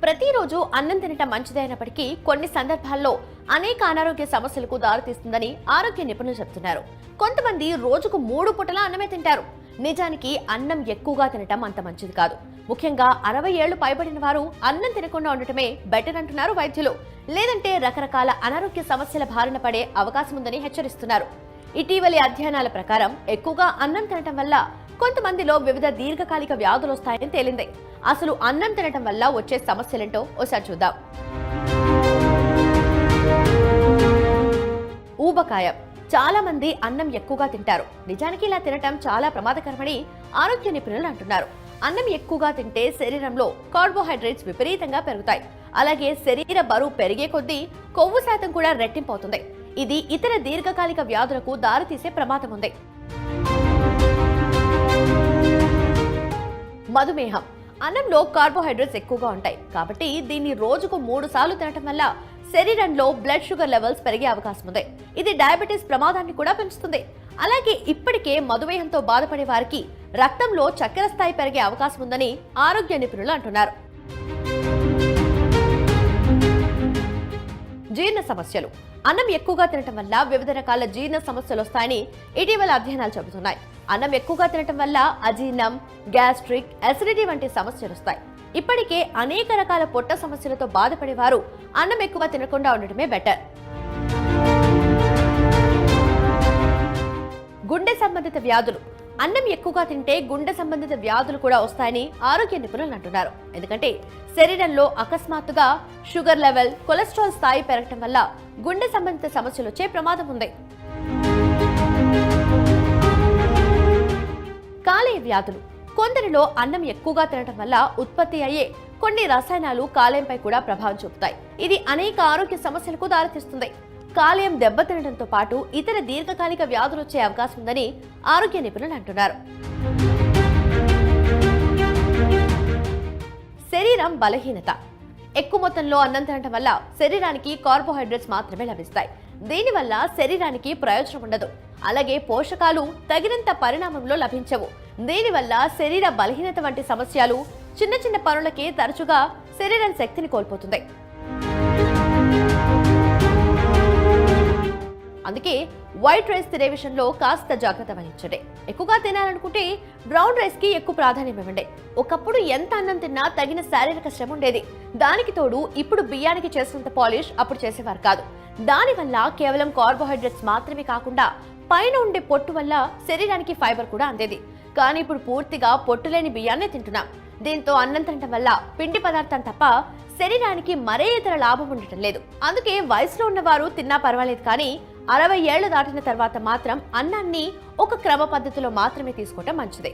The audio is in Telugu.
ప్రతిరోజు అన్నం తినటం మంచిదైనప్పటికీ కొన్ని సందర్భాల్లో అనేక అనారోగ్య సమస్యలకు దారితీస్తుందని ఆరోగ్య నిపుణులు చెబుతున్నారు. కొంతమంది రోజుకు 3 పూటలా అన్నమే తింటారు. నిజానికి అన్నం ఎక్కువగా తినటం అంత మంచిది కాదు. ముఖ్యంగా 60 ఏళ్లు పైబడిన వారు అన్నం తినకుండా ఉండటమే బెటర్ అంటున్నారు వైద్యులు. లేదంటే రకరకాల అనారోగ్య సమస్యల బారిన పడే అవకాశం ఉందని హెచ్చరిస్తున్నారు. ఇటీవలి అధ్యయనాల ప్రకారం ఎక్కువగా అన్నం తినటం వల్ల కొంతమందిలో వివిధ దీర్ఘకాలిక వ్యాధులు వస్తాయని తేలింది. అసలు అన్నం తినటం వల్ల వచ్చే సమస్యలేంటో ఒకసారి చూద్దాం. ఊబకాయం. చాలా మంది అన్నం ఎక్కువగా తింటారు. నిజానికి ఇలా తినటం చాలా ప్రమాదకరమని ఆరోగ్య నిపుణులు అంటున్నారు. అన్నం ఎక్కువగా తింటే శరీరంలో కార్బోహైడ్రేట్స్ విపరీతంగా పెరుగుతాయి. అలాగే శరీర బరువు పెరిగే కొద్దీ కొవ్వు శాతం కూడా రెట్టింపు అవుతుంది. ఇది ఇతర దీర్ఘకాలిక వ్యాధులకు దారితీసే ప్రమాదం ఉంది. మధుమేహం. అన్నంలో కార్బోహైడ్రేట్స్ ఎక్కువగా ఉంటాయి కాబట్టి దీన్ని రోజుకు 3 సార్లు తినటం వల్ల శరీరంలో బ్లడ్ షుగర్ లెవెల్స్ పెరిగే అవకాశం ఉంది. ఇది డయాబెటీస్ ప్రమాదాన్ని కూడా పెంచుతుంది. అలాగే ఇప్పటికే మధుమేహంతో బాధపడే వారికి రక్తంలో చక్కెర స్థాయి పెరిగే అవకాశం ఉందని ఆరోగ్య నిపుణులు అంటున్నారు. జీర్ణ సమస్యలు. అన్నం ఎక్కువగా తినటం వల్ల వివిధ రకాల జీర్ణ సమస్యలు వస్తాయని ఇటీవల అధ్యయనాలు చెబుతున్నాయి. అన్నం ఎక్కువగా తినటం వల్ల అజీర్ణం, గ్యాస్ట్రిక్, అసిడిటీ వంటి సమస్యలు వస్తాయి. ఇప్పటికే అనేక రకాల పొట్ట సమస్యలతో బాధపడేవారు అన్నం ఎక్కువ తినకుండా ఉండటమే బెటర్. గుండె సంబంధిత వ్యాధులు. అన్నం ఎక్కువగా తింటే గుండె సంబంధిత వ్యాధులు కూడా వస్తాయని ఆరోగ్య నిపుణులు అంటున్నారు. ఎందుకంటే శరీరంలో అకస్మాత్తుగా షుగర్ లెవెల్, కొలెస్ట్రాల్ స్థాయి పెరగటం వల్ల గుండె సంబంధిత సమస్యలు వచ్చే ప్రమాదం ఉంది. కాలేయ వ్యాధులు. కొందరిలో అన్నం ఎక్కువగా తినటం వల్ల ఉత్పత్తి అయ్యే కొన్ని రసాయనాలు కాలేయంపై కూడా ప్రభావం చూపుతాయి. ఇది అనేక ఆరోగ్య సమస్యలకు దారితీస్తుంది. కాలేయం దెబ్బతినడంతో పాటు ఇతర దీర్ఘకాలిక వ్యాధులు వచ్చే అవకాశం ఉందని ఆరోగ్య నిపుణులు అంటున్నారు. శరీరం బలహీనత. ఎక్కువ మొత్తంలో అన్నం తినటం వల్ల శరీరానికి కార్బోహైడ్రేట్స్ మాత్రమే లభిస్తాయి. దీనివల్ల శరీరానికి ప్రయోజనం ఉండదు. అలాగే పోషకాలు తగినంత పరిణామంలో లభించవు. దీనివల్ల శరీర బలహీనత వంటి సమస్యలు, చిన్న చిన్న పనులకే తరచుగా శరీరం శక్తిని కోల్పోతుంది. అందుకే వైట్ రైస్ తినే విషయంలో కాస్త జాగ్రత్త వహించండి. ఎక్కువగా తినాలనుకుంటే బ్రౌన్ రైస్ కి ఎక్కువ ప్రాధాన్యం ఇవ్వండి. ఒకప్పుడు ఎంత అన్నం తిన్నా తగిన శారీరక శ్రమ ఉండేది. దానికి తోడు ఇప్పుడు బియ్యానికి చేసినంత పాలిష్ అప్పుడు చేసేవారు కాదు. దానివల్ల కేవలం కార్బోహైడ్రేట్స్ మాత్రమే కాకుండా పైన ఉండే పొట్టు వల్ల శరీరానికి ఫైబర్ కూడా అందేది. కానీ ఇప్పుడు పూర్తిగా పొట్టు లేని బియ్యాన్నే తింటున్నాం. దీంతో అన్నం తినటం వల్ల పిండి పదార్థం తప్ప శరీరానికి మరే ఇతర లాభం ఉండటం లేదు. అందుకే వయసులో ఉన్నవారు తిన్నా పర్వాలేదు, కానీ 60 ఏళ్లు దాటిన తర్వాత మాత్రం అన్నాన్ని ఒక క్రమ పద్ధతిలో మాత్రమే తీసుకోవటం మంచిదే.